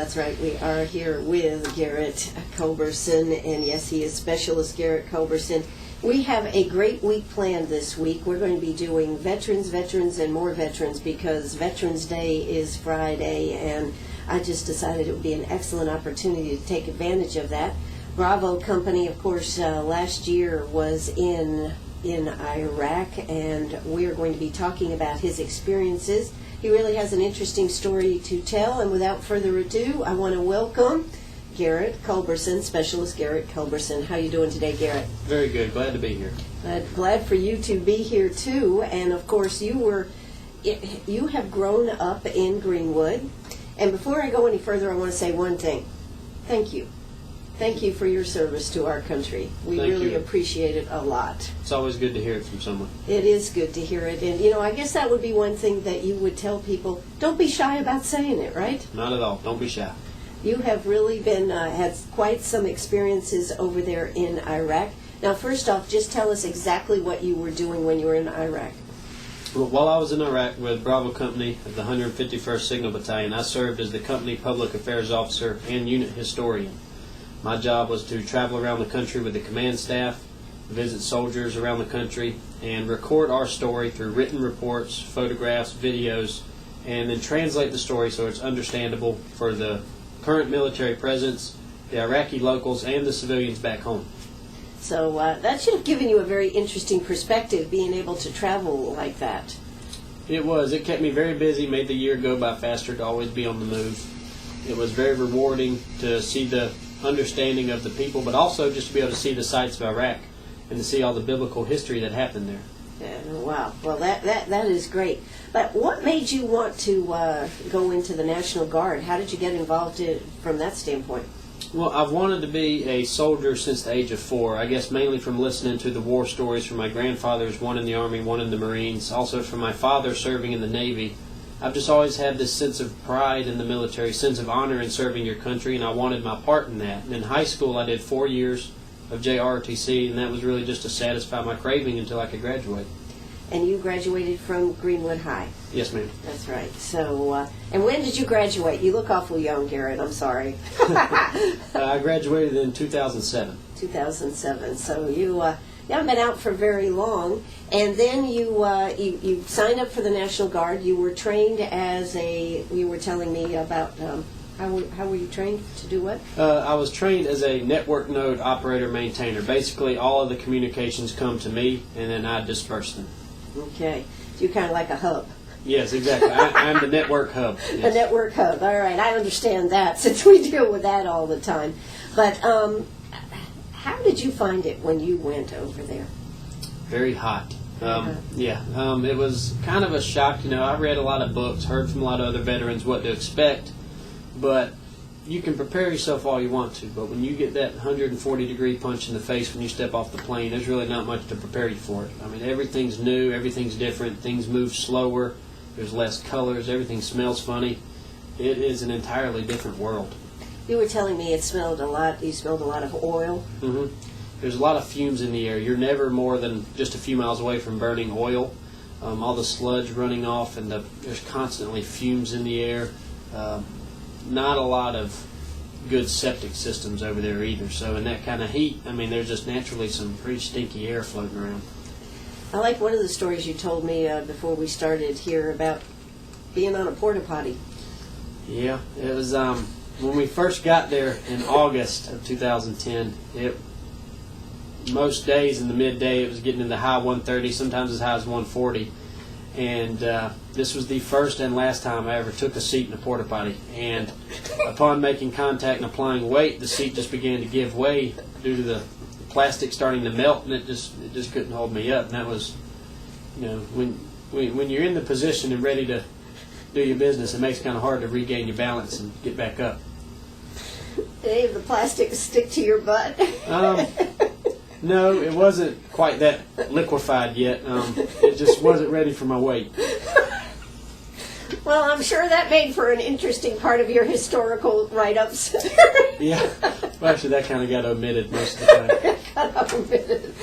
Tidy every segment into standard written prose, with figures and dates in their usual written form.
That's right. We are here with Garrett Culbertson, and yes, he is Specialist Garrett Culbertson. We have a great week planned this week. We're going to be doing veterans, and more veterans, because Veterans Day is Friday, and I just decided it would be an excellent opportunity to take advantage of that. Bravo Company, of course, last year was in Iraq, and we are going to be talking about his experiences. He really has an interesting story to tell, and without further ado, I want to welcome Garrett Culbertson, Specialist Garrett Culbertson. How are you doing today, Garrett? Very good. Glad to be here. Glad for you to be here, too. And, of course, you have grown up in Greenwood. And before I go any further, I want to say one thing. Thank you. Thank you for your service to our country. We really appreciate it a lot. It's always good to hear it from someone. It is good to hear it. And, I guess that would be one thing that you would tell people. Don't be shy about saying it, right? Not at all. Don't be shy. You have really been had quite some experiences over there in Iraq. Now, first off, just tell us exactly what you were doing when you were in Iraq. Well, while I was in Iraq with Bravo Company of the 151st Signal Battalion, I served as the company public affairs officer and unit historian. My job was to travel around the country with the command staff, visit soldiers around the country, and record our story through written reports, photographs, videos, and then translate the story so it's understandable for the current military presence, the Iraqi locals, and the civilians back home. So that should have given you a very interesting perspective, being able to travel like that. It was. It kept me very busy, made the year go by faster to always be on the move. It was very rewarding to see the understanding of the people, but also just to be able to see the sights of Iraq and to see all the biblical history that happened there. Yeah, wow. Well, that is great. But what made you want to go into the National Guard? How did you get involved from that standpoint? Well, I've wanted to be a soldier since the age of 4. I guess mainly from listening to the war stories from my grandfathers, one in the Army, one in the Marines, also from my father serving in the Navy. I've just always had this sense of pride in the military, sense of honor in serving your country, and I wanted my part in that. And in high school, I did 4 years of JROTC, and that was really just to satisfy my craving until I could graduate. And you graduated from Greenwood High? Yes, ma'am. That's right. So, and when did you graduate? You look awful young, Garrett. I'm sorry. I graduated in 2007. 2007. So you haven't been out for very long. And then you signed up for the National Guard. You were trained as you were telling me about, how were you trained to do what? I was trained as a network node operator maintainer. Basically, all of the communications come to me, and then I disperse them. Okay. So you're kind of like a hub. Yes, exactly. I'm the network hub. Yes. The network hub. All right. I understand that since we deal with that all the time. But how did you find it when you went over there? Very hot. It was kind of a shock. I read a lot of books, heard from a lot of other veterans what to expect, but you can prepare yourself all you want to, but when you get that 140-degree punch in the face when you step off the plane, there's really not much to prepare you for it. I mean, everything's new, everything's different, things move slower, there's less colors, everything smells funny. It is an entirely different world. You were telling me you smelled a lot of oil. Mm-hmm. There's a lot of fumes in the air. You're never more than just a few miles away from burning oil. All the sludge running off, and there's constantly fumes in the air. Not a lot of good septic systems over there either. So in that kind of heat, I mean, there's just naturally some pretty stinky air floating around. I like one of the stories you told me before we started here about being on a porta potty. Yeah, it was when we first got there in August of 2010. Most days in the midday it was getting in the high 130, sometimes as high as 140. And this was the first and last time I ever took a seat in a porta potty. And upon making contact and applying weight, the seat just began to give way due to the plastic starting to melt, and it just couldn't hold me up. And that was, when you're in the position and ready to do your business, it makes it kind of hard to regain your balance and get back up. Did any of the plastic stick to your butt? No, it wasn't quite that liquefied yet. It just wasn't ready for my weight. Well, I'm sure that made for an interesting part of your historical write-ups. Yeah. Well, actually, that kind of got omitted most of the time. Got omitted.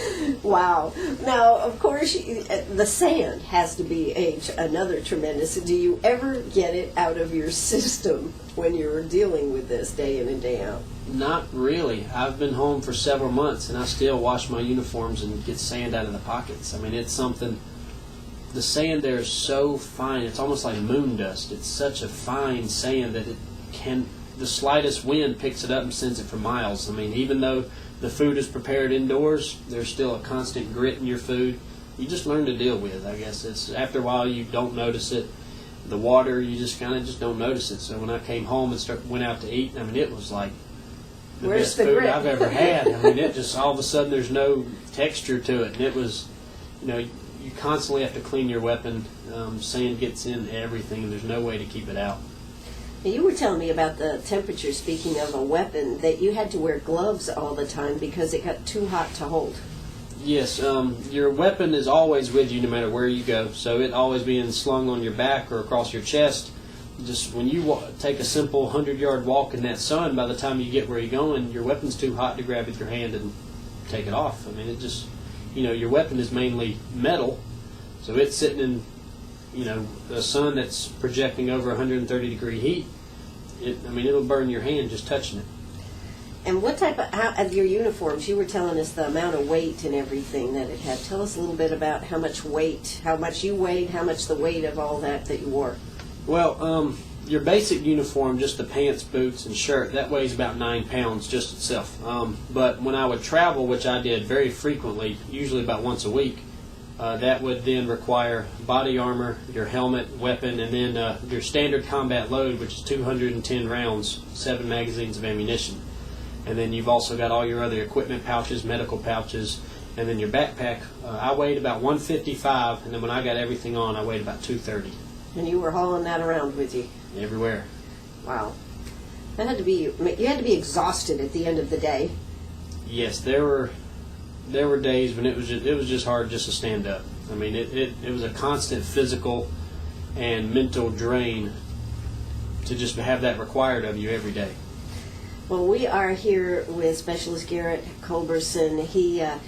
Wow. Now, of course, the sand has to be another tremendous. Do you ever get it out of your system when you're dealing with this day in and day out? Not really. I've been home for several months, and I still wash my uniforms and get sand out of the pockets. I mean, it's something. The sand there is so fine. It's almost like moon dust. It's such a fine sand that the slightest wind picks it up and sends it for miles. I mean, even though the food is prepared indoors, there's still a constant grit in your food. You just learn to deal with. I guess it's after a while you don't notice it. The water, you just kind of just don't notice it. So when I came home and went out to eat, I mean, it was like the best food grit? I've ever had. I mean, it just all of a sudden there's no texture to it, and it was, you constantly have to clean your weapon. Sand gets in everything, and there's no way to keep it out. You were telling me about the temperature, speaking of a weapon, that you had to wear gloves all the time because it got too hot to hold. Yes, your weapon is always with you no matter where you go, so it always being slung on your back or across your chest. Just when you take a simple 100-yard walk in that sun, by the time you get where you're going, your weapon's too hot to grab with your hand and take it off. I mean, it just, your weapon is mainly metal, so it's sitting in, the sun that's projecting over 130-degree heat. It'll burn your hand just touching it. And what type of your uniforms? You were telling us the amount of weight and everything that it had. Tell us a little bit about how much weight, how much you weighed, how much the weight of all that you wore. Well, your basic uniform, just the pants, boots, and shirt, that weighs about 9 pounds just itself. But when I would travel, which I did very frequently, usually about once a week, that would then require body armor, your helmet, weapon, and then your standard combat load, which is 210 rounds, 7 magazines of ammunition. And then you've also got all your other equipment pouches, medical pouches, and then your backpack. I weighed about 155, and then when I got everything on, I weighed about 230. And you were hauling that around with you? Everywhere. Wow. You had to be exhausted at the end of the day. Yes, there were days when it was just hard just to stand up. I mean, it was a constant physical and mental drain to just have that required of you every day. Well, we are here with Specialist Garrett Culbertson. He had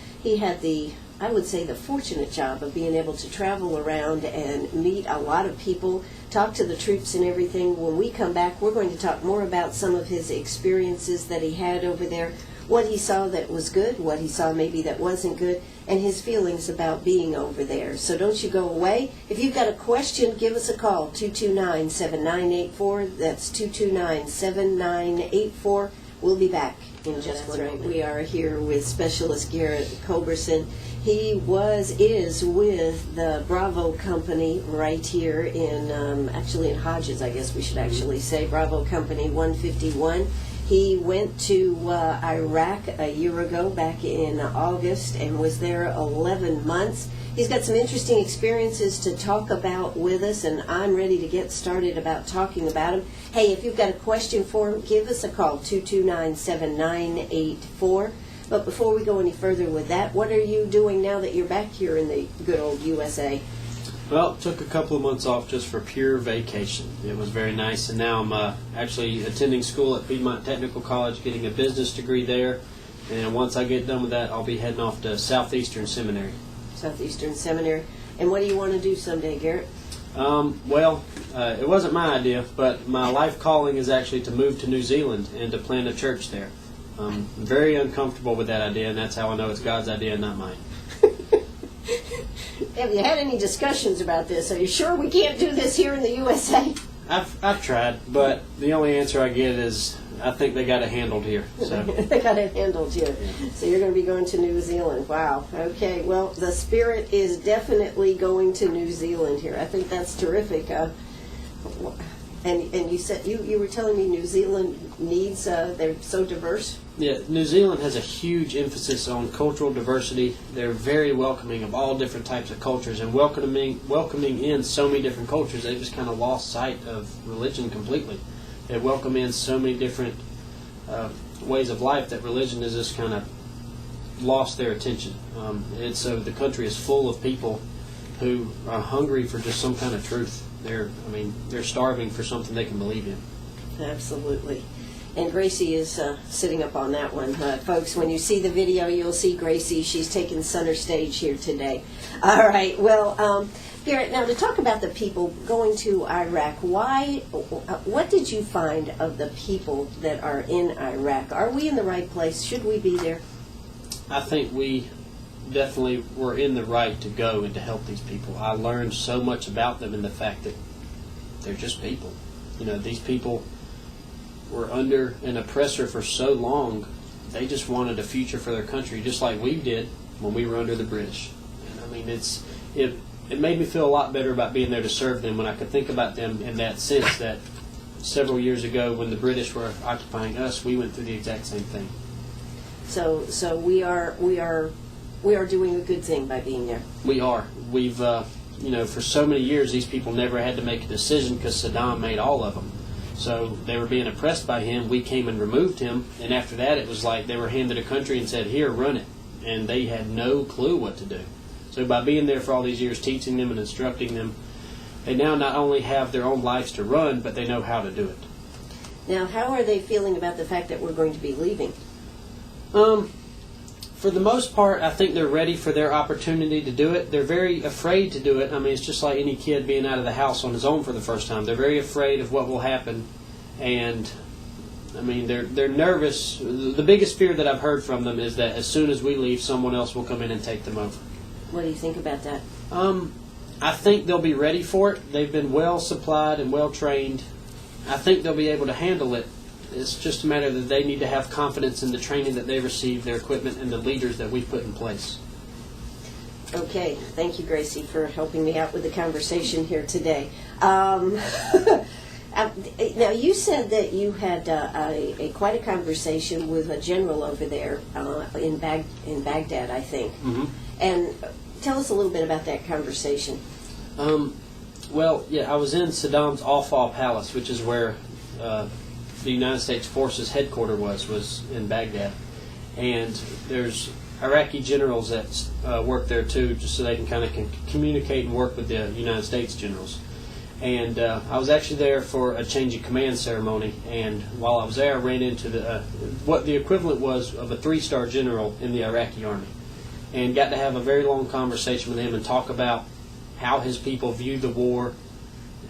I would say the fortunate job of being able to travel around and meet a lot of people, talk to the troops and everything. When we come back, we're going to talk more about some of his experiences that he had over there, what he saw that was good, what he saw maybe that wasn't good, and his feelings about being over there. So don't you go away. If you've got a question, give us a call, 229-7984. That's 229-7984. We'll be back in just one moment. We are here with Specialist Garrett Culbertson. He is with the Bravo Company right here in, actually in Hodges, I guess we should actually say, Bravo Company 151. He went to Iraq a year ago, back in August, and was there 11 months. He's got some interesting experiences to talk about with us, and I'm ready to get started about talking about him. Hey, if you've got a question for him, give us a call, 229-7984. But before we go any further with that, what are you doing now that you're back here in the good old USA? Well, took a couple of months off just for pure vacation. It was very nice, and now I'm actually attending school at Piedmont Technical College, getting a business degree there. And once I get done with that, I'll be heading off to Southeastern Seminary. Southeastern Seminary. And what do you want to do someday, Garrett? It wasn't my idea, but my life calling is actually to move to New Zealand and to plant a church there. I'm very uncomfortable with that idea, and that's how I know it's God's idea and not mine. Have you had any discussions about this? Are you sure we can't do this here in the USA? I've tried, but the only answer I get is I think they got it handled here. So they got it handled here. Yeah. So you're going to be going to New Zealand. Wow. Okay. Well, the spirit is definitely going to New Zealand here. I think that's terrific. And you said you were telling me New Zealand needs they're so diverse. Yeah, New Zealand has a huge emphasis on cultural diversity. They're very welcoming of all different types of cultures, and welcoming in so many different cultures, they just kind of lost sight of religion completely. They welcome in so many different ways of life that religion has just kind of lost their attention. And so the country is full of people who are hungry for just some kind of truth. They're starving for something they can believe in. Absolutely. And Gracie is sitting up on that one. Folks, when you see the video, you'll see Gracie. She's taking center stage here today. All right. Well, Garrett, now to talk about the people going to Iraq, what did you find of the people that are in Iraq? Are we in the right place? Should we be there? I think we definitely were in the right to go and to help these people. I learned so much about them and the fact that they're just people. You know, these people were under an oppressor for so long, they just wanted a future for their country, just like we did when we were under the British. And I mean, it made me feel a lot better about being there to serve them when I could think about them in that sense that several years ago when the British were occupying us, we went through the exact same thing. So we are doing a good thing by being there. We are. We've, for so many years, these people never had to make a decision because Saddam made all of them. So they were being oppressed by him. We came and removed him, and after that it was like they were handed a country and said, here, run it. And they had no clue what to do. So by being there for all these years, teaching them and instructing them, they now not only have their own lives to run, but they know how to do it. Now, how are they feeling about the fact that we're going to be leaving? For the most part, I think they're ready for their opportunity to do it. They're very afraid to do it. I mean, it's just like any kid being out of the house on his own for the first time. They're very afraid of what will happen, and I mean, they're nervous. The biggest fear that I've heard from them is that as soon as we leave, someone else will come in and take them over. What do you think about that? I think they'll be ready for it. They've been well supplied and well trained. I think they'll be able to handle it. It's just a matter that they need to have confidence in the training that they receive, their equipment, and the leaders that we put in place. Okay. Thank you, Gracie, for helping me out with the conversation here today. Now, you said that you had quite a conversation with a general over there in Baghdad, I think. Mm-hmm. And tell us a little bit about that conversation. Well, yeah, I was in Saddam's Al-Fa Palace, which is where the United States Forces headquarters was in Baghdad. And there's Iraqi generals that work there too, just so they can kind of communicate and work with the United States generals. And I was actually there for a change of command ceremony, and while I was there I ran into what the equivalent was of a 3-star general in the Iraqi army, and got to have a very long conversation with him and talk about how his people view the war,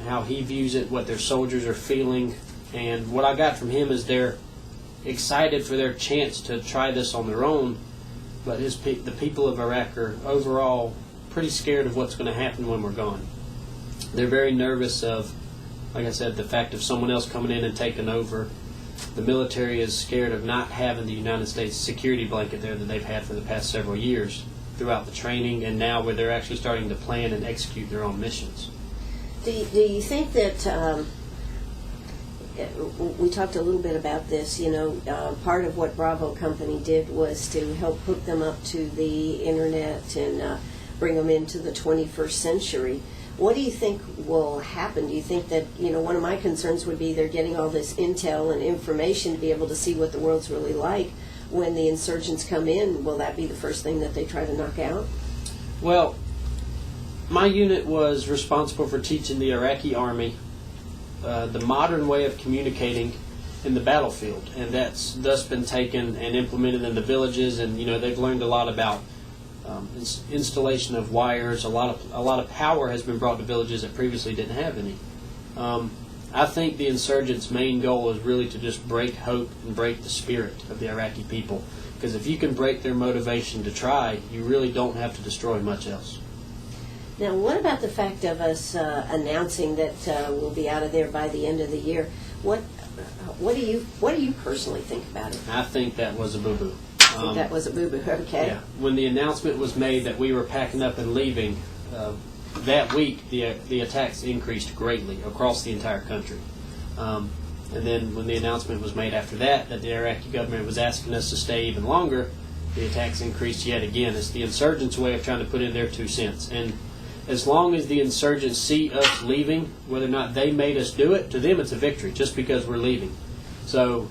how he views it, what their soldiers are feeling. And what I got from him is they're excited for their chance to try this on their own, but the people of Iraq are overall pretty scared of what's going to happen when we're gone. They're very nervous of, like I said, the fact of someone else coming in and taking over. The military is scared of not having the United States security blanket there that they've had for the past several years throughout the training, and now where they're actually starting to plan and execute their own missions. Do you think that we talked a little bit about this, part of what Bravo Company did was to help hook them up to the internet and bring them into the 21st century. What do you think will happen? Do you think that, one of my concerns would be they're getting all this intel and information to be able to see what the world's really like when the insurgents come in? Will that be the first thing that they try to knock out? Well, my unit was responsible for teaching the Iraqi army the modern way of communicating in the battlefield, and that's thus been taken and implemented in the villages. And they've learned a lot about installation of wires. A lot of power has been brought to villages that previously didn't have any. I think the insurgents' main goal is really to just break hope and break the spirit of the Iraqi people, because if you can break their motivation to try, you really don't have to destroy much else. Now, what about the fact of us announcing that we'll be out of there by the end of the year? What do you personally think about it? I think that was a boo-boo. That was a boo-boo. Okay. Yeah. When the announcement was made that we were packing up and leaving, that week the attacks increased greatly across the entire country. And then when the announcement was made after that the Iraqi government was asking us to stay even longer, the attacks increased yet again. It's the insurgents' way of trying to put in their 2 cents. And as long as the insurgents see us leaving, whether or not they made us do it, to them it's a victory just because we're leaving. So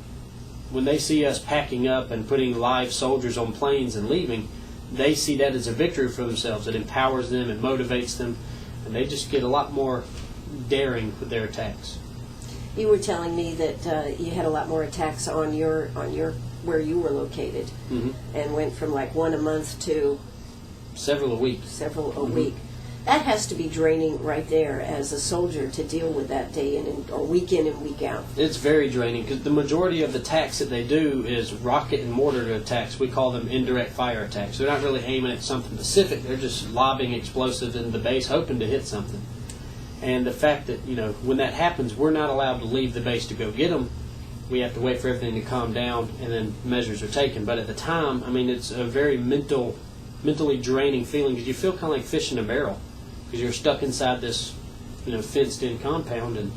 when they see us packing up and putting live soldiers on planes and leaving, they see that as a victory for themselves. It empowers them, it motivates them, and they just get a lot more daring with their attacks. You were telling me that you had a lot more attacks on your where you were located, and went from like one a month to several a week. Several a week. That has to be draining right there as a soldier to deal with that day in and, or week in and week out. It's very draining because the majority of the attacks that they do is rocket and mortar attacks. We call them indirect fire attacks. They're not really aiming at something specific. They're just lobbing explosives into the base, hoping to hit something. And the fact that, when that happens, we're not allowed to leave the base to go get them. We have to wait for everything to calm down, and then measures are taken. But at the time, it's a very mentally draining feeling because you feel kind of like fish in a barrel because you're stuck inside this, fenced-in compound, and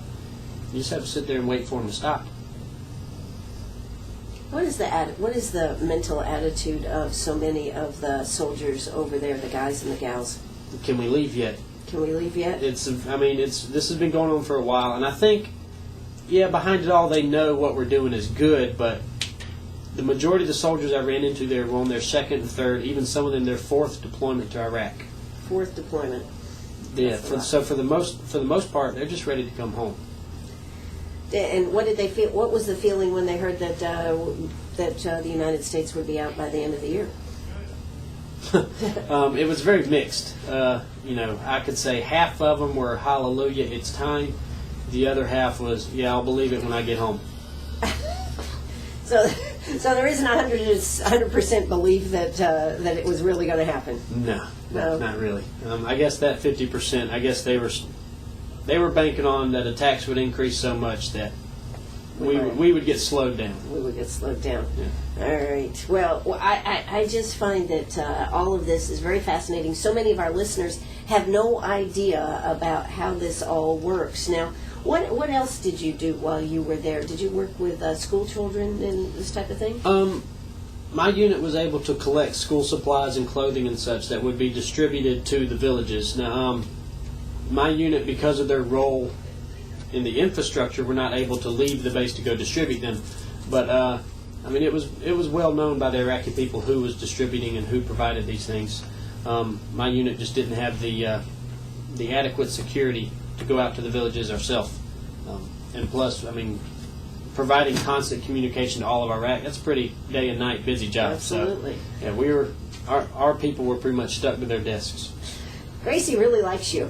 you just have to sit there and wait for them to stop. What is the mental attitude of so many of the soldiers over there, the guys and the gals? Can we leave yet? Can we leave yet? This has been going on for a while, and I think, behind it all, they know what we're doing is good, but the majority of the soldiers I ran into there were on their second and third, even some of them their fourth deployment to Iraq. Fourth deployment. Yeah. For the most part, they're just ready to come home. And what did they feel? What was the feeling when they heard that the United States would be out by the end of the year? It was very mixed. I could say half of them were hallelujah, it's time. The other half was, I'll believe it when I get home. So there isn't 100% belief that it was really going to happen. No, not really. I guess that 50%. I guess they were banking on that attacks would increase so much that we would get slowed down. We would get slowed down. Yeah. All right. Well, I just find that all of this is very fascinating. So many of our listeners have no idea about how this all works. Now, what else did you do while you were there? Did you work with school children and this type of thing? My unit was able to collect school supplies and clothing and such that would be distributed to the villages. Now, my unit, because of their role in the infrastructure, were not able to leave the base to go distribute them. But it was well known by the Iraqi people who was distributing and who provided these things. My unit just didn't have the adequate security to go out to the villages ourselves. And plus, providing constant communication to all of Iraq, that's a pretty day and night busy job. Absolutely. So, our people were pretty much stuck to their desks. Gracie really likes you.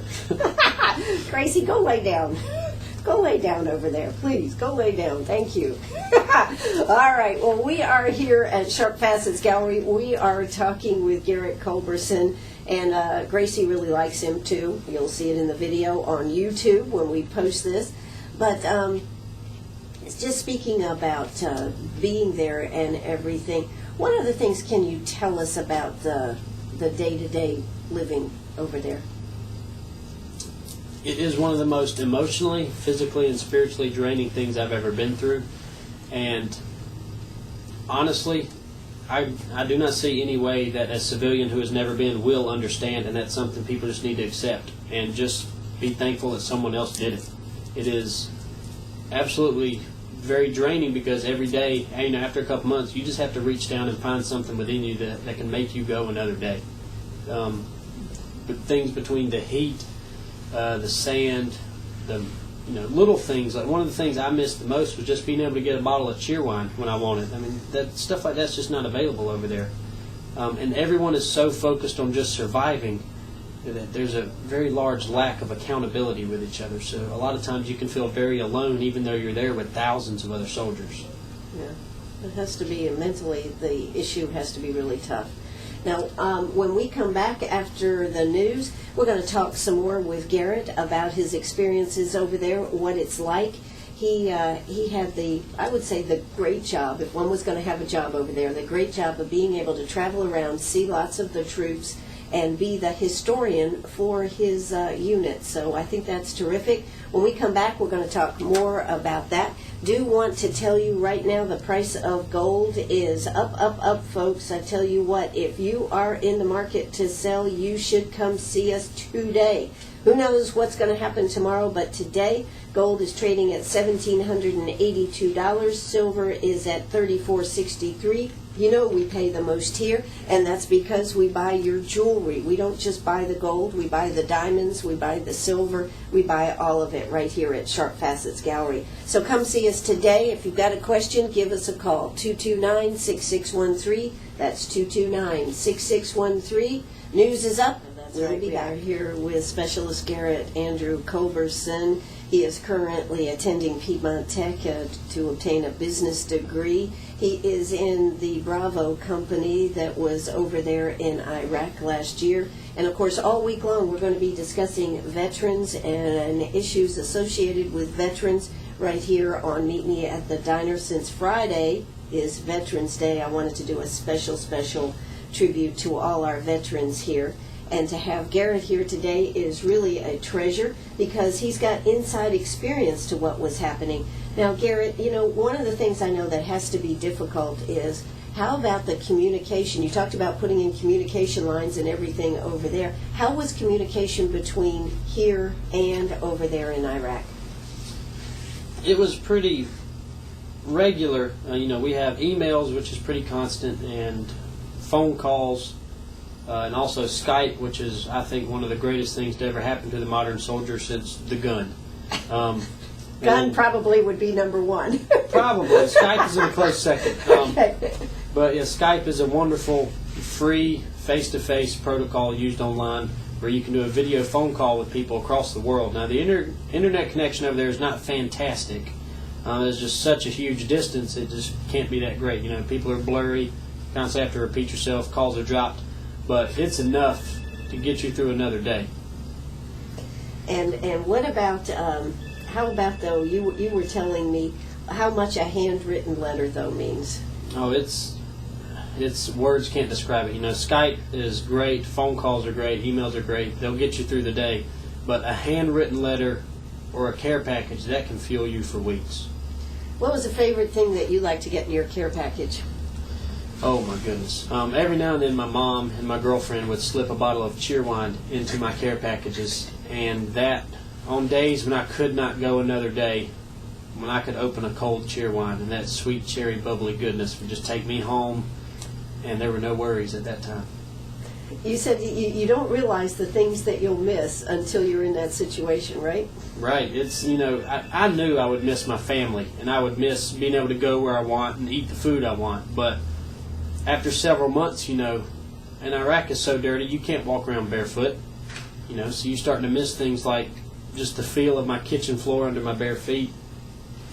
Gracie, go lay down. Go lay down over there, please. Go lay down. Thank you. All right. Well, we are here at Sharp Facets Gallery. We are talking with Garrett Culbertson, and Gracie really likes him too. You'll see it in the video on YouTube when we post this. But it's just speaking about being there and everything. What other things can you tell us about the day-to-day living over there? It is one of the most emotionally, physically, and spiritually draining things I've ever been through. And honestly, I do not see any way that a civilian who has never been will understand, and that's something people just need to accept and just be thankful that someone else did it. It is absolutely very draining because every day, after a couple months, you just have to reach down and find something within you that can make you go another day. But things between the heat, the sand, the little things. Like one of the things I missed the most was just being able to get a bottle of cheerwine when I wanted. That stuff like that's just not available over there. And everyone is so focused on just surviving that there's a very large lack of accountability with each other. So a lot of times you can feel very alone even though you're there with thousands of other soldiers. Yeah. It has to be mentally, the issue has to be really tough. Now, when we come back after the news, we're going to talk some more with Garrett about his experiences over there, what it's like. He had I would say, the great job, if one was going to have a job over there, the great job of being able to travel around, see lots of the troops, and be the historian for his unit. So I think that's terrific. When we come back, we're going to talk more about that. Do want to tell you right now the price of gold is up, folks. I tell you what, if you are in the market to sell, you should come see us today. Who knows what's going to happen tomorrow, but today gold is trading at $1,782. Silver is at $34.63. You know we pay the most here, and that's because we buy your jewelry. We don't just buy the gold, we buy the diamonds, we buy the silver, we buy all of it right here at Sharp Facets Gallery. So come see us today. If you've got a question, give us a call, 229-6613. That's 229-6613. News is up. We'll be back here with Specialist Garrett Andrew Culbertson. He is currently attending Piedmont Tech to obtain a business degree. He is in the Bravo company that was over there in Iraq last year. And of course, all week long, we're going to be discussing veterans and issues associated with veterans right here on Meet Me at the Diner. Since Friday is Veterans Day, I wanted to do a special tribute to all our veterans here. And to have Garrett here today is really a treasure because he's got inside experience to what was happening. Now, Garrett, you know, one of the things I know that has to be difficult is how about the communication? You talked about putting in communication lines and everything over there. How was communication between here and over there in Iraq? It was pretty regular. We have emails, which is pretty constant, and phone calls. And also Skype, which is, I think, one of the greatest things to ever happen to the modern soldier since the gun. Gun probably would be number one. Probably. Skype is in a close second. Okay. But yeah, Skype is a wonderful, free, face-to-face protocol used online where you can do a video phone call with people across the world. Now, the internet connection over there is not fantastic. There's just such a huge distance, it just can't be that great. People are blurry, constantly have to repeat yourself, calls are dropped. But it's enough to get you through another day. And what about, how about though, you were telling me how much a handwritten letter though means? Oh, it's words can't describe it. Skype is great, phone calls are great, emails are great, they'll get you through the day. But a handwritten letter or a care package, that can fuel you for weeks. What was the favorite thing that you like to get in your care package? Oh my goodness. Every now and then my mom and my girlfriend would slip a bottle of Cheerwine into my care packages, and that, on days when I could not go another day, when I could open a cold Cheerwine, and that sweet cherry bubbly goodness would just take me home, and there were no worries at that time. You said you don't realize the things that you'll miss until you're in that situation, right? Right. It's, I knew I would miss my family, and I would miss being able to go where I want and eat the food I want, but after several months, and Iraq is so dirty, you can't walk around barefoot, so you're starting to miss things like just the feel of my kitchen floor under my bare feet,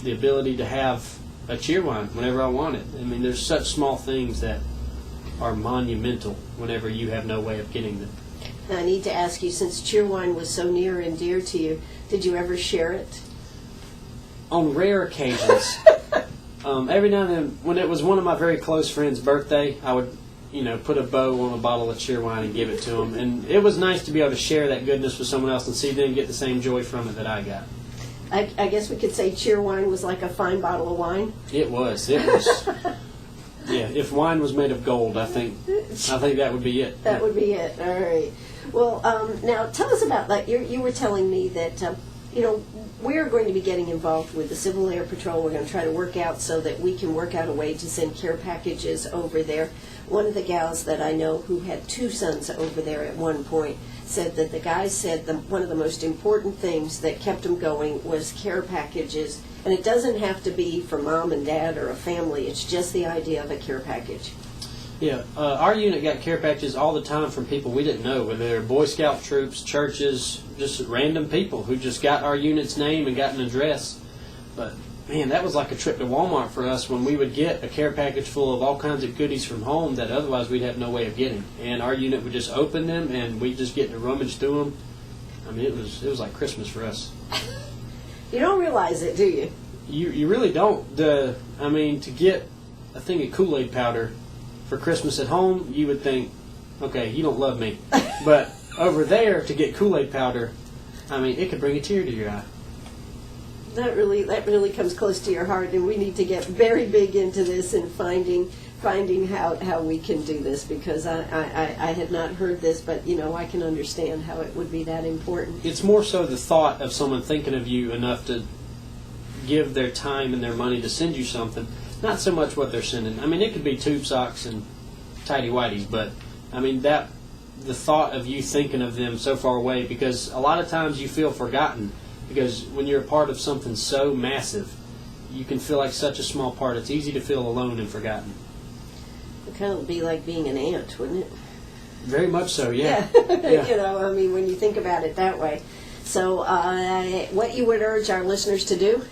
the ability to have a Cheerwine whenever I want it. I mean, there's such small things that are monumental whenever you have no way of getting them. Now, I need to ask you, since Cheerwine was so near and dear to you, did you ever share it? On rare occasions. Every now and then, when it was one of my very close friends' birthday, I would, put a bow on a bottle of Cheerwine and give it to them. And it was nice to be able to share that goodness with someone else and see them get the same joy from it that I got. I guess we could say Cheerwine was like a fine bottle of wine. It was. Yeah, if wine was made of gold, I think that would be it. That would be it. All right. Well, now tell us about, like, you were telling me that, we're going to be getting involved with the Civil Air Patrol. We're going to try to work out so that we can work out a way to send care packages over there. One of the gals that I know who had 2 sons over there at one point said that the guys said one of the most important things that kept them going was care packages. And it doesn't have to be for mom and dad or a family. It's just the idea of a care package. Yeah, our unit got care packages all the time from people we didn't know, whether they're Boy Scout troops, churches, just random people who just got our unit's name and got an address. But, man, that was like a trip to Walmart for us when we would get a care package full of all kinds of goodies from home that otherwise we'd have no way of getting. And our unit would just open them, and we'd just get to rummage through them. I mean, it was like Christmas for us. You don't realize it, do you? You really don't. To get a thing of Kool-Aid powder for Christmas at home, you would think, okay, you don't love me. But over there, to get Kool-Aid powder, it could bring a tear to your eye. That really comes close to your heart, and we need to get very big into this and finding how we can do this, because I had not heard this, but I can understand how it would be that important. It's more so the thought of someone thinking of you enough to give their time and their money to send you something not so much what they're sending. I mean, it could be tube socks and tidy whities, but I mean the thought of you thinking of them so far away, because a lot of times you feel forgotten, because when you're a part of something so massive, you can feel like such a small part. It's easy to feel alone and forgotten. It kind of be like being an ant, wouldn't it? Very much so, yeah. Yeah. You know, I mean, when you think about it that way. So, what you would urge our listeners to do?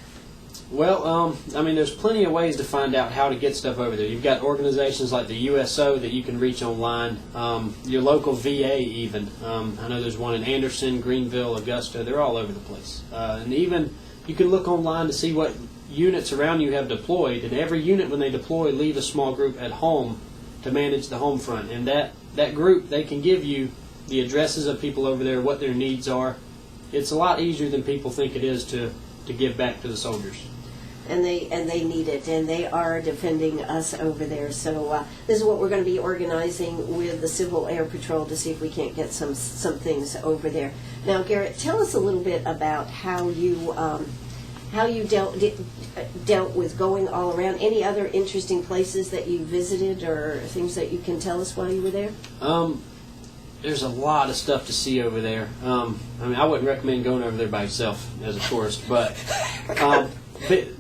Well, I mean, there's plenty of ways to find out how to get stuff over there. You've got organizations like the USO that you can reach online, your local VA even. I know there's one in Anderson, Greenville, Augusta. They're all over the place. And even you can look online to see what units around you have deployed. And every unit, when they deploy, leave a small group at home to manage the home front. And that group, they can give you the addresses of people over there, what their needs are. It's a lot easier than people think it is to give back to the soldiers. And they need it, and they are defending us over there. So this is what we're going to be organizing with the Civil Air Patrol to see if we can't get some things over there. Now, Garrett, tell us a little bit about how you dealt with going all around. Any other interesting places that you visited, or things that you can tell us while you were there? There's a lot of stuff to see over there. I mean, I wouldn't recommend going over there by yourself as a tourist, but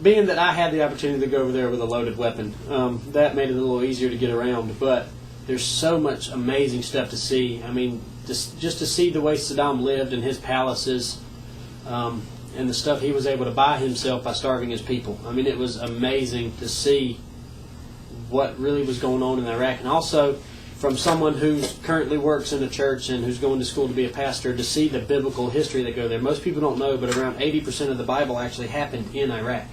being that I had the opportunity to go over there with a loaded weapon, that made it a little easier to get around. But there's so much amazing stuff to see. I mean, just to see the way Saddam lived in his palaces, and the stuff he was able to buy himself by starving his people. I mean, it was amazing to see what really was going on in Iraq. And also, from someone who currently works in a church and who's going to school to be a pastor, to see the biblical history that go there. Most people don't know, but around 80% of the Bible actually happened in Iraq.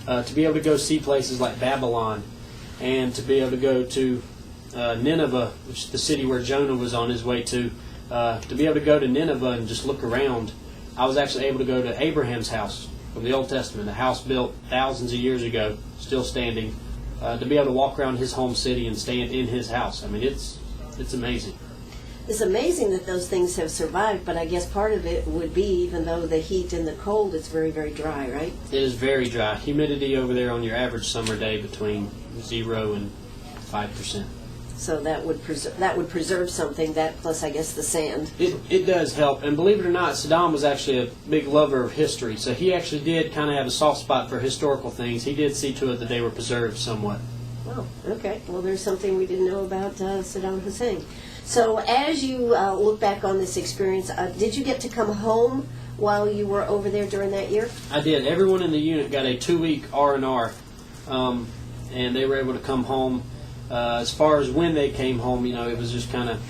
To be able to go see places like Babylon, and to be able to go to Nineveh, which is the city where Jonah was on his way to be able to go to Nineveh and just look around. I was actually able to go to Abraham's house from the Old Testament, a house built thousands of years ago, still standing, to be able to walk around his home city and stand in his house. I mean, it's amazing. It's amazing that those things have survived, but I guess part of it would be, even though the heat and the cold, it's very, very dry, right? It is very dry. Humidity over there on your average summer day between 0 and 5%. So that would preserve something. That plus, I guess, the sand. It does help, and believe it or not, Saddam was actually a big lover of history. So he actually did kind of have a soft spot for historical things. He did see to it that they were preserved somewhat. Oh, okay. Well, there's something we didn't know about Saddam Hussein. So as you look back on this experience, did you get to come home while you were over there during that year? I did. Everyone in the unit got a 2-week R&R, and they were able to come home. As far as when they came home, you know, it was just kind of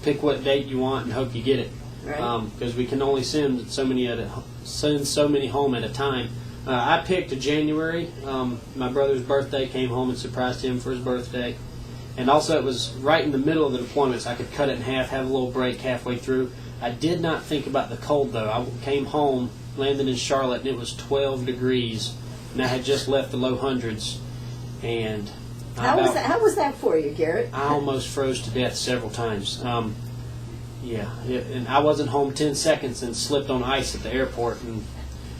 pick what date you want and hope you get it. Right. Because we can only send so many home at a time. I picked a January. My brother's birthday, came home and surprised him for his birthday. And also it was right in the middle of the deployment, so I could cut it in half, have a little break halfway through. I did not think about the cold, though. I came home, landed in Charlotte, and it was 12 degrees. And I had just left the low hundreds. And How was that for you, Garrett? I almost froze to death several times. And I wasn't home 10 seconds and slipped on ice at the airport. And,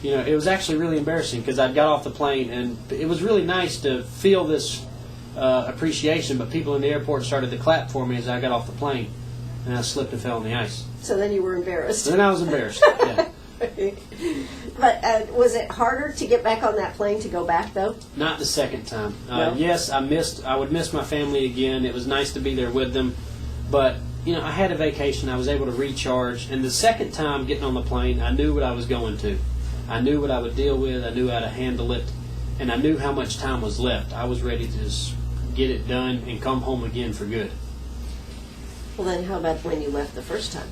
you know, it was actually really embarrassing because I got off the plane, and it was really nice to feel this appreciation, but people in the airport started to clap for me as I got off the plane, and I slipped and fell on the ice. So then you were embarrassed. Then I was embarrassed, yeah. But was it harder to get back on that plane to go back, though? Not the second time. No? Yes, I would miss my family again. It was nice to be there with them. But, you know, I had a vacation. I was able to recharge. And the second time getting on the plane, I knew what I was going to. I knew what I would deal with. I knew how to handle it. And I knew how much time was left. I was ready to just get it done and come home again for good. Well, then how about when you left the first time?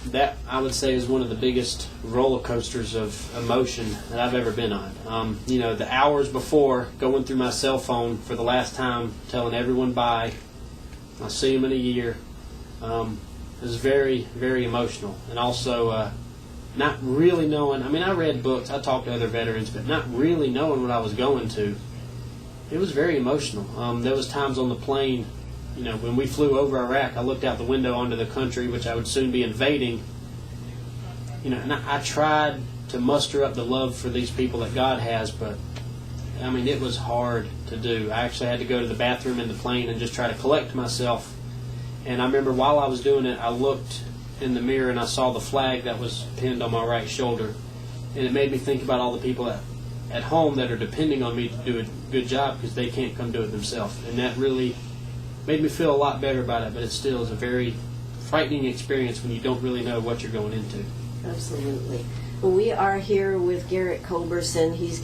That I would say is one of the biggest roller coasters of emotion that I've ever been on. You know, the hours before, going through my cell phone for the last time, telling everyone bye, I'll see them in a year, it was very, very emotional. And also, not really knowing, I mean, I read books, I talked to other veterans, but not really knowing what I was going to, it was very emotional. There was times on the plane, you know, when we flew over Iraq, I looked out the window onto the country, which I would soon be invading. You know, and I tried to muster up the love for these people that God has, but I mean, it was hard to do. I actually had to go to the bathroom in the plane and just try to collect myself. And I remember while I was doing it, I looked in the mirror and I saw the flag that was pinned on my right shoulder. And it made me think about all the people at home that are depending on me to do a good job because they can't come do it themselves. And that really made me feel a lot better about it, but it still is a very frightening experience when you don't really know what you're going into. Absolutely. Well, we are here with Garrett Culbertson. He's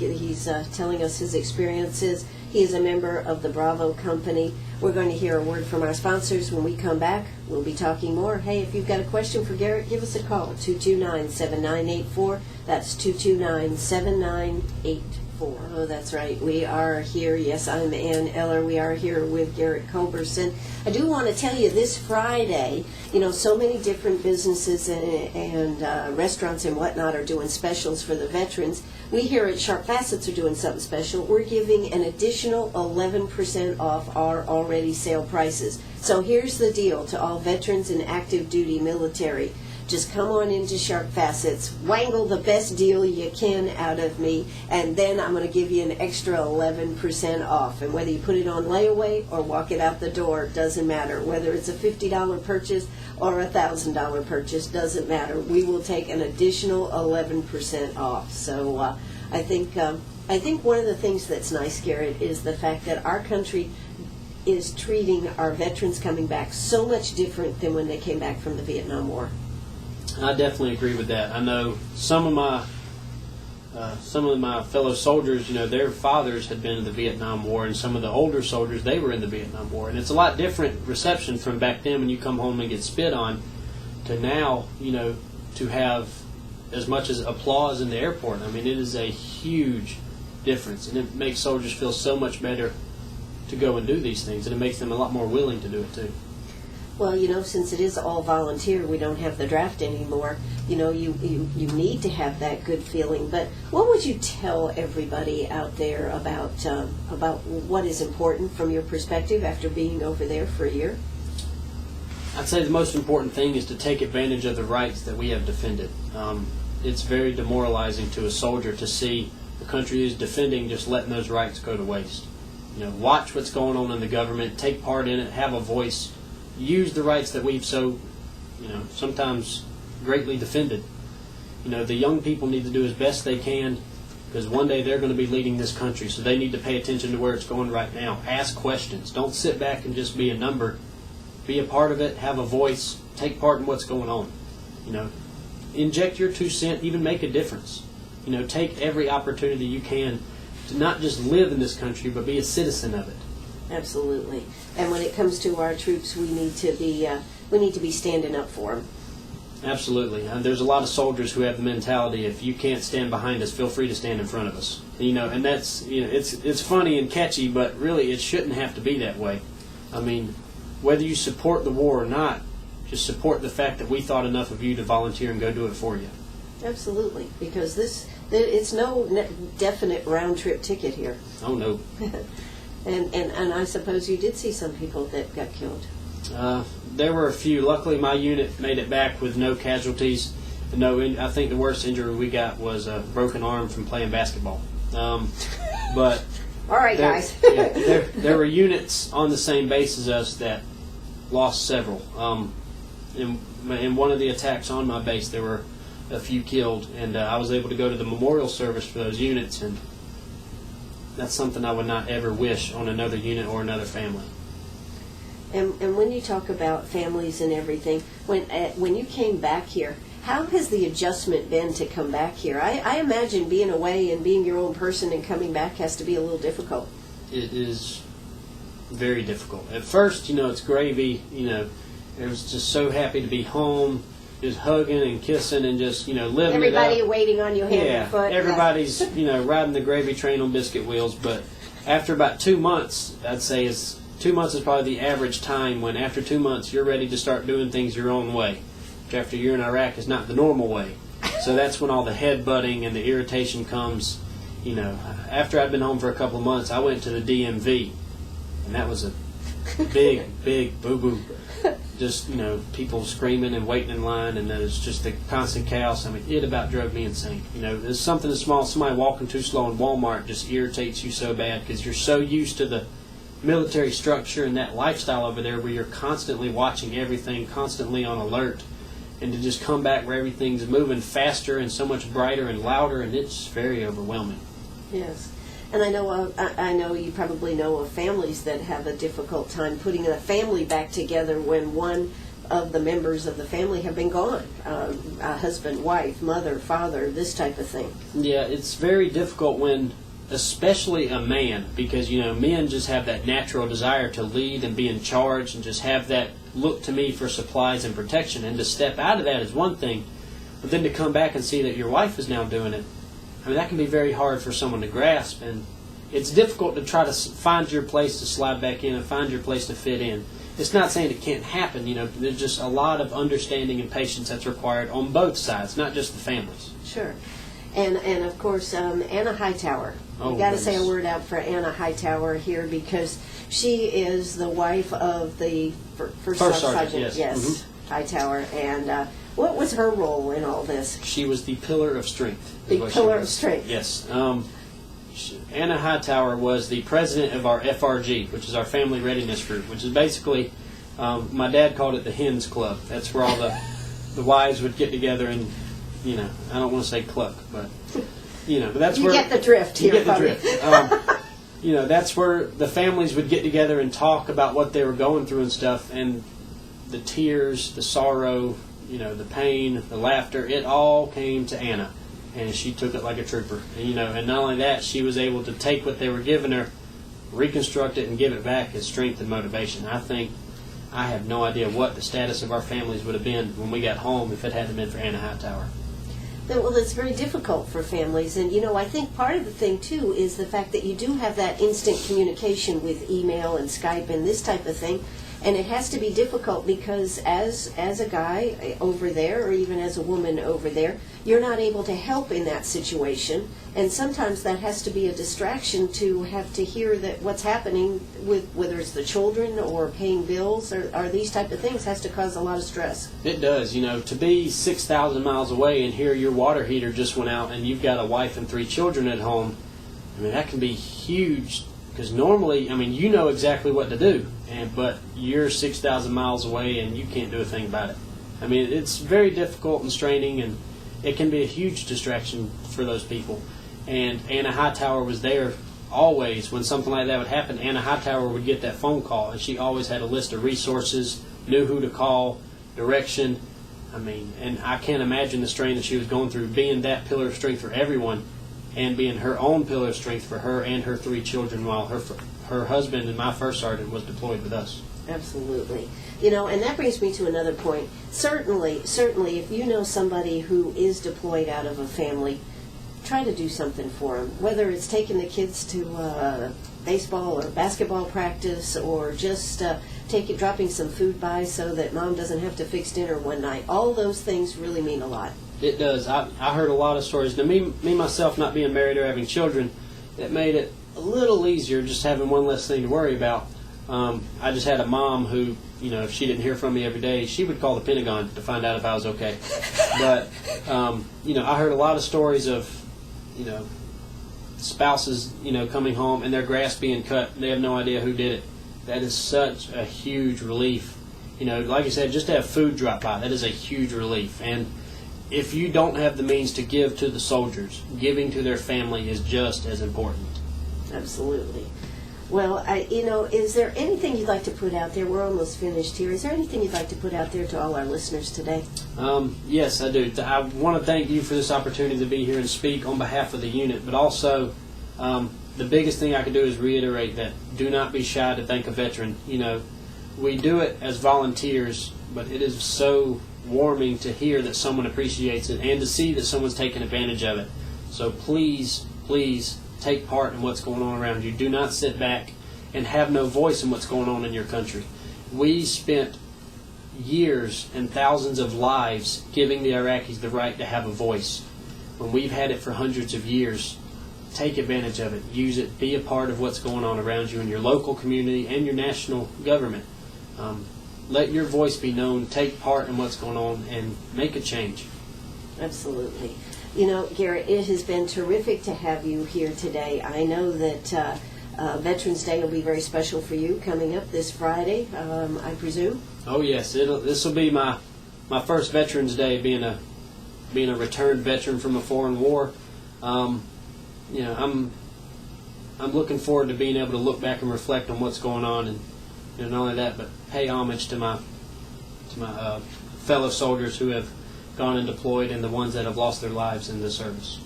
telling us his experiences. He is a member of the Bravo Company. We're going to hear a word from our sponsors. When we come back, we'll be talking more. Hey, if you've got a question for Garrett, give us a call, 229-7984. That's 229-7984. Oh, that's right. We are here. Yes, I'm Ann Eller. We are here with Garrett Culbertson. I do want to tell you this Friday, so many different businesses and restaurants and whatnot are doing specials for the veterans. We here at Sharp Facets are doing something special. We're giving an additional 11% off our already sale prices. So here's the deal to all veterans and active duty military. Just come on into Sharp Facets, wangle the best deal you can out of me, and then I'm going to give you an extra 11% off. And whether you put it on layaway or walk it out the door, doesn't matter. Whether it's a $50 purchase or a $1,000 purchase, doesn't matter. We will take an additional 11% off. So I think one of the things that's nice, Garrett, is the fact that our country is treating our veterans coming back so much different than when they came back from the Vietnam War. I definitely agree with that. I know some of my fellow soldiers, their fathers had been in the Vietnam War, and some of the older soldiers, they were in the Vietnam War. And it's a lot different reception from back then when you come home and get spit on to now, to have as much as applause in the airport. I mean, it is a huge difference, and it makes soldiers feel so much better to go and do these things, and it makes them a lot more willing to do it too. Well, since it is all volunteer, we don't have the draft anymore. You need to have that good feeling. But what would you tell everybody out there about what is important from your perspective after being over there for a year? I'd say the most important thing is to take advantage of the rights that we have defended. It's very demoralizing to a soldier to see the country is defending just letting those rights go to waste. Watch what's going on in the government, take part in it, have a voice. Use the rights that we've so, sometimes greatly defended. The young people need to do as best they can because one day they're going to be leading this country, so they need to pay attention to where it's going right now. Ask questions. Don't sit back and just be a number. Be a part of it. Have a voice. Take part in what's going on. Inject your 2 cents. Even make a difference. Take every opportunity you can to not just live in this country, but be a citizen of it. Absolutely. And when it comes to our troops, we need to be standing up for them. Absolutely. There's a lot of soldiers who have the mentality: if you can't stand behind us, feel free to stand in front of us. And that's it's funny and catchy, but really it shouldn't have to be that way. I mean, whether you support the war or not, just support the fact that we thought enough of you to volunteer and go do it for you. Absolutely, because it's no definite round trip ticket here. Oh no. And I suppose you did see some people that got killed. There were a few. Luckily, my unit made it back with no casualties. I think the worst injury we got was a broken arm from playing basketball. But all right, guys. There were units on the same base as us that lost several. In one of the attacks on my base, there were a few killed, and I was able to go to the memorial service for those units, and that's something I would not ever wish on another unit or another family. And when you talk about families and everything, when you came back here, how has the adjustment been to come back here? I imagine being away and being your own person and coming back has to be a little difficult. It is very difficult. At first, it's gravy. I was just so happy to be home, just hugging and kissing and just, living Everybody it up. waiting on you hand and foot. Everybody's, riding the gravy train on biscuit wheels. But after about 2 months, I'd say 2 months is probably the average time when after 2 months you're ready to start doing things your own way. Which after you're in Iraq is not the normal way. So that's when all the head-butting and the irritation comes. After I'd been home for a couple of months, I went to the DMV. And that was a big, big boo-boo. just, people screaming and waiting in line, and then it's just the constant chaos. I mean, it about drove me insane. There's something as small as somebody walking too slow in Walmart just irritates you so bad because you're so used to the military structure and that lifestyle over there where you're constantly watching everything, constantly on alert, and to just come back where everything's moving faster and so much brighter and louder, and it's very overwhelming. Yes. And I know you probably know of families that have a difficult time putting a family back together when one of the members of the family have been gone. A husband, wife, mother, father, this type of thing. Yeah, it's very difficult when, especially a man, because, men just have that natural desire to lead and be in charge and just have that look to me for supplies and protection. And to step out of that is one thing, but then to come back and see that your wife is now doing it, I mean, that can be very hard for someone to grasp, and it's difficult to try to find your place to slide back in and find your place to fit in. It's not saying it can't happen, there's just a lot of understanding and patience that's required on both sides, not just the families. Sure. And of course, Anna Hightower. We've got to say a word out for Anna Hightower here because she is the wife of the first sergeant. Yes, mm-hmm. Hightower. And what was her role in all this? She was the pillar of strength. The pillar of strength. Yes. Anna Hightower was the president of our FRG, which is our Family Readiness Group, which is basically, my dad called it the Hens Club. That's where all the wives would get together and, I don't want to say cluck, but, but that's where... You get the drift here. You get the drift. That's where the families would get together and talk about what they were going through and stuff, and the tears, the sorrow, the pain, the laughter, it all came to Anna. And she took it like a trooper. And, and not only that, she was able to take what they were giving her, reconstruct it, and give it back as strength and motivation. I have no idea what the status of our families would have been when we got home if it hadn't been for Anna Hightower. Well, it's very difficult for families. And, I think part of the thing, too, is the fact that you do have that instant communication with email and Skype and this type of thing. And it has to be difficult because as a guy over there or even as a woman over there, you're not able to help in that situation. And sometimes that has to be a distraction to have to hear that what's happening with whether it's the children or paying bills or these type of things has to cause a lot of stress. It does. To be 6,000 miles away and hear your water heater just went out and you've got a wife and 3 children at home, I mean, that can be huge. Because normally, you know exactly what to do, but you're 6,000 miles away and you can't do a thing about it. It's very difficult and straining, and it can be a huge distraction for those people. And Anna Hightower was there always. When something like that would happen, Anna Hightower would get that phone call, and she always had a list of resources, knew who to call, direction. And I can't imagine the strain that she was going through, being that pillar of strength for everyone, and being her own pillar of strength for her and her 3 children while her husband and my first sergeant was deployed with us. Absolutely. And that brings me to another point. Certainly, if you know somebody who is deployed out of a family, try to do something for them. Whether it's taking the kids to baseball or basketball practice or just dropping some food by so that mom doesn't have to fix dinner one night. All those things really mean a lot. It does. I heard a lot of stories. Now, me myself not being married or having children, it made it a little easier just having one less thing to worry about. I just had a mom who, if she didn't hear from me every day, she would call the Pentagon to find out if I was okay. But, I heard a lot of stories of, spouses, coming home and their grass being cut. They have no idea who did it. That is such a huge relief. Like you said, just to have food drop by, that is a huge relief. And if you don't have the means to give to the soldiers, giving to their family is just as important. Absolutely. Well, is there anything you'd like to put out there? We're almost finished here. Is there anything you'd like to put out there to all our listeners today? Yes, I do. I want to thank you for this opportunity to be here and speak on behalf of the unit, but also the biggest thing I can do is reiterate that do not be shy to thank a veteran. We do it as volunteers, but it is so warming to hear that someone appreciates it and to see that someone's taking advantage of it. So please take part in what's going on around you. Do not sit back and have no voice in what's going on in your country. We spent years and thousands of lives giving the Iraqis the right to have a voice. When we've had it for hundreds of years, take advantage of it. Use it. Be a part of what's going on around you in your local community and your national government. let your voice be known, take part in what's going on, and make a change. Absolutely. You know, Garrett, it has been terrific to have you here today. I know that Veterans Day will be very special for you coming up this Friday, I presume. Oh yes, this will be my first Veterans Day, being a returned veteran from a foreign war. You know, I'm looking forward to being able to look back and reflect on what's going on, and not only that, but pay homage to my fellow soldiers who have gone and deployed, and the ones that have lost their lives in the service.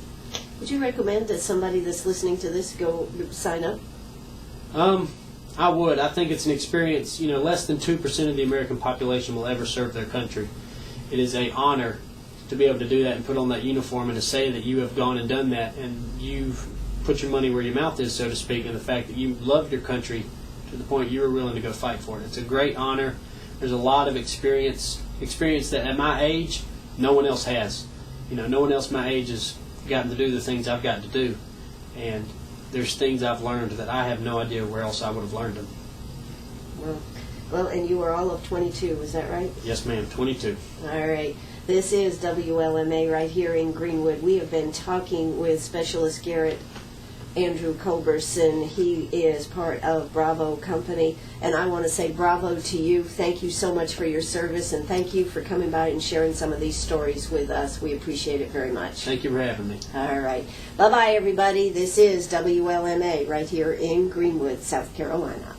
Would you recommend that somebody that's listening to this go sign up? I would. I think it's an experience. Less than 2% of the American population will ever serve their country. It is an honor to be able to do that and put on that uniform and to say that you have gone and done that, and you've put your money where your mouth is, so to speak, and the fact that you loved your country to the point you were willing to go fight for it. It's a great honor. There's a lot of experience that at my age, no one else has. No one else my age has gotten to do the things I've got to do. And there's things I've learned that I have no idea where else I would have learned them. Well, and you are all of 22, is that right? Yes, ma'am, 22. All right. This is WLMA right here in Greenwood. We have been talking with Specialist Garrett Andrew Culbertson. He is part of Bravo Company, and I want to say bravo to you. Thank you so much for your service, and thank you for coming by and sharing some of these stories with us. We appreciate it very much. Thank you for having me. All right. Bye-bye, everybody. This is WLMA right here in Greenwood, South Carolina.